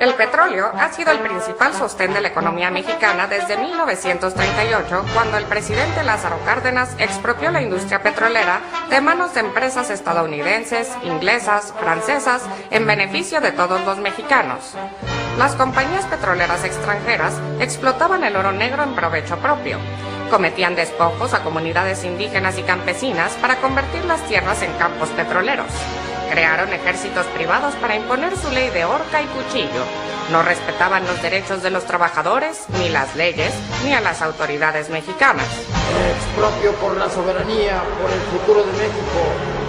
El petróleo ha sido el principal sostén de la economía mexicana desde 1938, cuando el presidente Lázaro Cárdenas expropió la industria petrolera de manos de empresas estadounidenses, inglesas, francesas, en beneficio de todos los mexicanos. Las compañías petroleras extranjeras explotaban el oro negro en provecho propio. Cometían despojos a comunidades indígenas y campesinas para convertir las tierras en campos petroleros. Crearon ejércitos privados para imponer su ley de horca y cuchillo. No respetaban los derechos de los trabajadores, ni las leyes, ni a las autoridades mexicanas. Expropio por la soberanía, por el futuro de México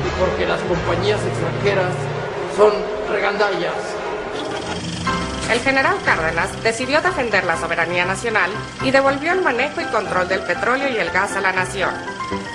y porque las compañías extranjeras son regandallas. El general Cárdenas decidió defender la soberanía nacional y devolvió el manejo y control del petróleo y el gas a la nación.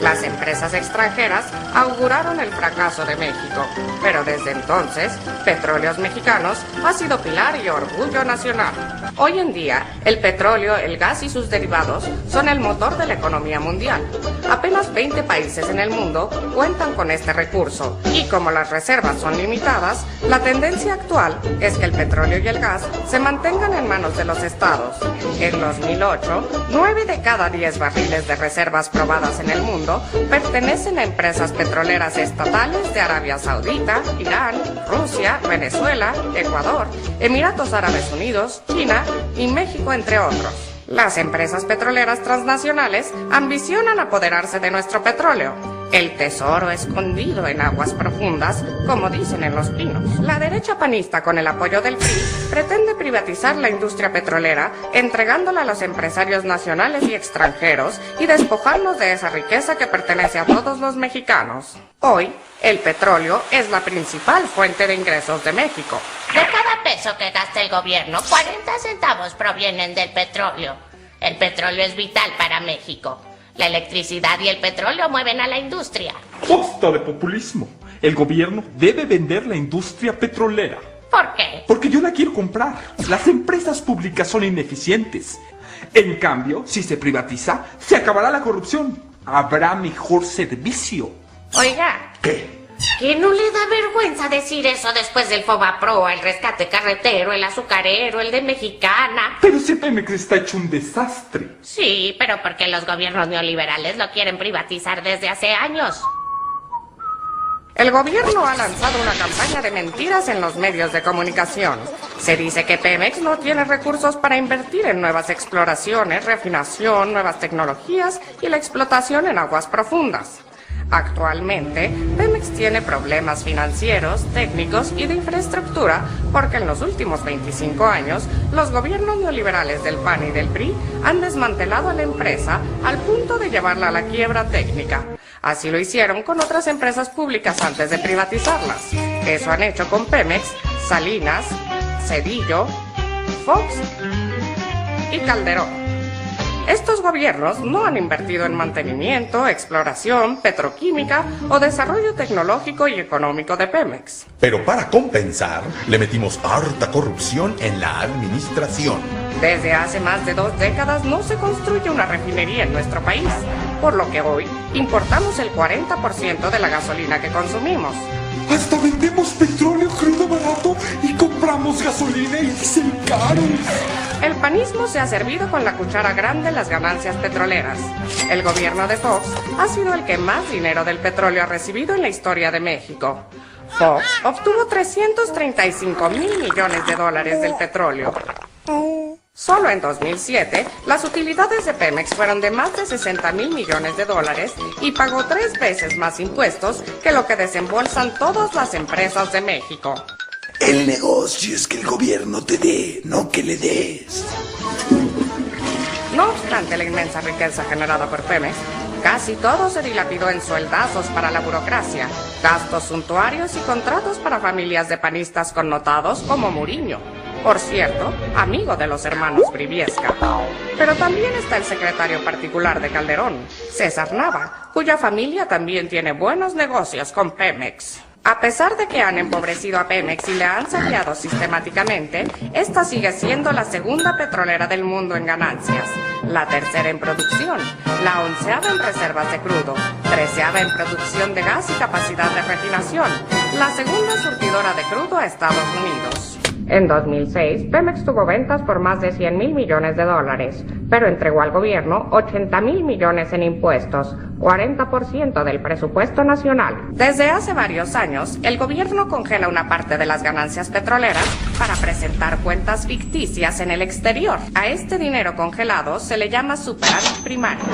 Las empresas extranjeras auguraron el fracaso de México, pero desde entonces, Petróleos Mexicanos ha sido pilar y orgullo nacional. Hoy en día, el petróleo, el gas y sus derivados son el motor de la economía mundial. Apenas 20 países en el mundo cuentan con este recurso, y como las reservas son limitadas, la tendencia actual es que el petróleo y el gas se mantengan en manos de los estados. En 2008, 9 de cada 10 barriles de reservas probadas en el mundo pertenecen a empresas petroleras estatales de Arabia Saudita, Irán, Rusia, Venezuela, Ecuador, Emiratos Árabes Unidos, China y México, entre otros. Las empresas petroleras transnacionales ambicionan apoderarse de nuestro petróleo, el tesoro escondido en aguas profundas, como dicen en Los Pinos. La derecha panista, con el apoyo del PRI, pretende privatizar la industria petrolera, entregándola a los empresarios nacionales y extranjeros y despojarnos de esa riqueza que pertenece a todos los mexicanos. Hoy, el petróleo es la principal fuente de ingresos de México. De cada peso que gasta el gobierno, 40 centavos provienen del petróleo. El petróleo es vital para México. La electricidad y el petróleo mueven a la industria. ¡Basta de populismo! El gobierno debe vender la industria petrolera. ¿Por qué? Porque yo la quiero comprar. Las empresas públicas son ineficientes. En cambio, si se privatiza, se acabará la corrupción. Habrá mejor servicio. Oiga. ¿Qué? ¿Que no le da vergüenza decir eso después del FOBAPROA, el rescate carretero, el azucarero, el de Mexicana? Pero si Pemex está hecho un desastre. Sí, pero porque los gobiernos neoliberales lo quieren privatizar desde hace años. El gobierno ha lanzado una campaña de mentiras en los medios de comunicación. Se dice que Pemex no tiene recursos para invertir en nuevas exploraciones, refinación, nuevas tecnologías y la explotación en aguas profundas. Actualmente, Pemex tiene problemas financieros, técnicos y de infraestructura porque en los últimos 25 años, los gobiernos neoliberales del PAN y del PRI han desmantelado a la empresa al punto de llevarla a la quiebra técnica. Así lo hicieron con otras empresas públicas antes de privatizarlas. Eso han hecho con Pemex, Salinas, Cedillo, Fox y Calderón. Estos gobiernos no han invertido en mantenimiento, exploración, petroquímica o desarrollo tecnológico y económico de Pemex. Pero para compensar, le metimos harta corrupción en la administración. Desde hace más de 2 décadas no se construye una refinería en nuestro país, por lo que hoy importamos el 40% de la gasolina que consumimos. Hasta vendemos petróleo crudo barato y compramos gasolina y diésel caro. El panismo se ha servido con la cuchara grande las ganancias petroleras. El gobierno de Fox ha sido el que más dinero del petróleo ha recibido en la historia de México. Fox obtuvo 335,000 millones de dólares del petróleo. Solo en 2007, las utilidades de Pemex fueron de más de 60,000 millones de dólares y pagó 3 veces más impuestos que lo que desembolsan todas las empresas de México. El negocio es que el gobierno te dé, no que le des. No obstante la inmensa riqueza generada por Pemex, casi todo se dilapidó en sueldazos para la burocracia, gastos suntuarios y contratos para familias de panistas connotados como Muriño. Por cierto, amigo de los hermanos Briviesca. Pero también está el secretario particular de Calderón, César Nava, cuya familia también tiene buenos negocios con Pemex. A pesar de que han empobrecido a Pemex y le han saqueado sistemáticamente, esta sigue siendo la segunda petrolera del mundo en ganancias, la tercera en producción, la 11ª en reservas de crudo, 13ª en producción de gas y capacidad de refinación, la segunda surtidora de crudo a Estados Unidos. En 2006, Pemex tuvo ventas por más de 100,000 millones de dólares, pero entregó al gobierno 80,000 millones en impuestos, 40% del presupuesto nacional. Desde hace varios años, el gobierno congela una parte de las ganancias petroleras para presentar cuentas ficticias en el exterior. A este dinero congelado se le llama superávit primario.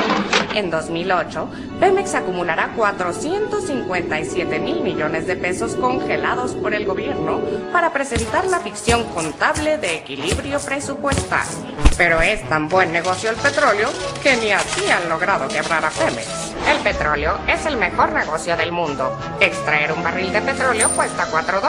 En 2008, Pemex acumulará 457,000 millones de pesos congelados por el gobierno para presentar la ficción contable de equilibrio presupuestal. Pero es tan buen negocio el petróleo que ni así han logrado quebrar a Pemex. El petróleo es el mejor negocio del mundo. Extraer un barril de petróleo cuesta $4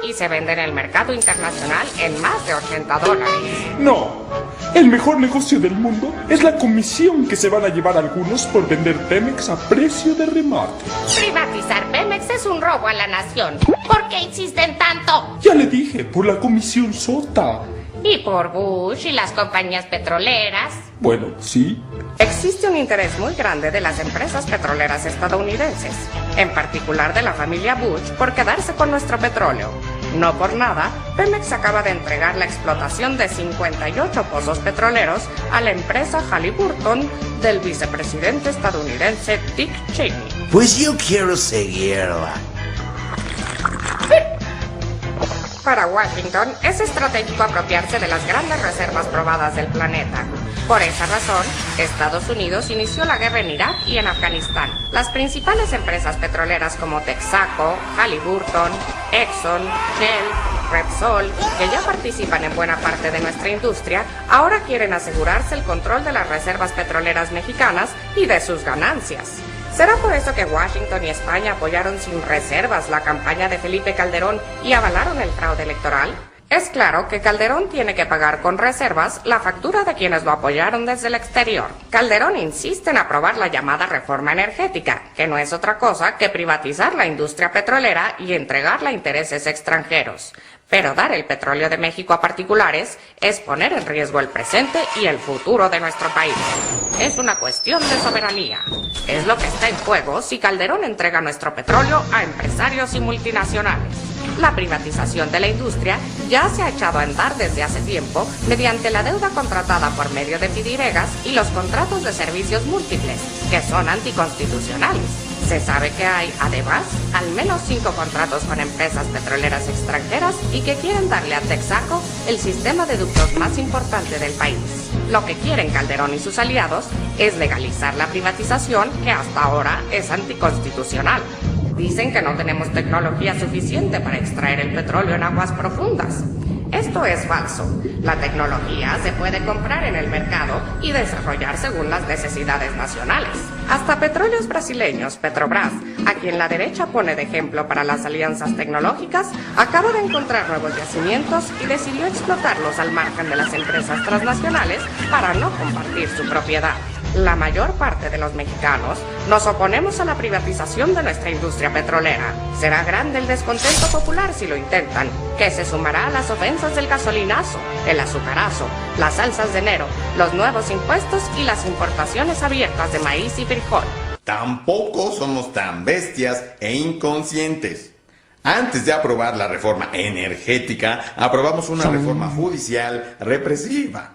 y se vende en el mercado internacional en más de $80. No, el mejor negocio del mundo es la comisión que se van a llevar algunos por vender Pemex a precio de remate. Privatizar Pemex es un robo a la nación. ¿Por qué insisten tanto? Ya le dije, por la comisión sota. Y por Bush y las compañías petroleras. Bueno, sí. Existe un interés muy grande de las empresas petroleras estadounidenses, en particular de la familia Bush, por quedarse con nuestro petróleo. No por nada, Pemex acaba de entregar la explotación de 58 pozos petroleros a la empresa Halliburton del vicepresidente estadounidense Dick Cheney. Pues yo quiero seguirla. Para Washington, es estratégico apropiarse de las grandes reservas probadas del planeta. Por esa razón, Estados Unidos inició la guerra en Irak y en Afganistán. Las principales empresas petroleras como Texaco, Halliburton, Exxon, Shell, Repsol, que ya participan en buena parte de nuestra industria, ahora quieren asegurarse el control de las reservas petroleras mexicanas y de sus ganancias. ¿Será por eso que Washington y España apoyaron sin reservas la campaña de Felipe Calderón y avalaron el fraude electoral? Es claro que Calderón tiene que pagar con reservas la factura de quienes lo apoyaron desde el exterior. Calderón insiste en aprobar la llamada reforma energética, que no es otra cosa que privatizar la industria petrolera y entregarla a intereses extranjeros. Pero dar el petróleo de México a particulares es poner en riesgo el presente y el futuro de nuestro país. Es una cuestión de soberanía. Es lo que está en juego si Calderón entrega nuestro petróleo a empresarios y multinacionales. La privatización de la industria ya se ha echado a andar desde hace tiempo mediante la deuda contratada por medio de pidiregas y los contratos de servicios múltiples, que son anticonstitucionales. Se sabe que hay, además, al menos 5 contratos con empresas petroleras extranjeras y que quieren darle a Texaco el sistema de ductos más importante del país. Lo que quieren Calderón y sus aliados es legalizar la privatización, que hasta ahora es anticonstitucional. Dicen que no tenemos tecnología suficiente para extraer el petróleo en aguas profundas. Esto es falso. La tecnología se puede comprar en el mercado y desarrollar según las necesidades nacionales. Hasta petróleos brasileños, Petrobras, a quien la derecha pone de ejemplo para las alianzas tecnológicas, acaba de encontrar nuevos yacimientos y decidió explotarlos al margen de las empresas transnacionales para no compartir su propiedad. La mayor parte de los mexicanos nos oponemos a la privatización de nuestra industria petrolera. Será grande el descontento popular si lo intentan, que se sumará a las ofensas del gasolinazo, el azucarazo, las salsas de enero, los nuevos impuestos y las importaciones abiertas de maíz y frijol. Tampoco somos tan bestias e inconscientes. Antes de aprobar la reforma energética, aprobamos una reforma judicial represiva.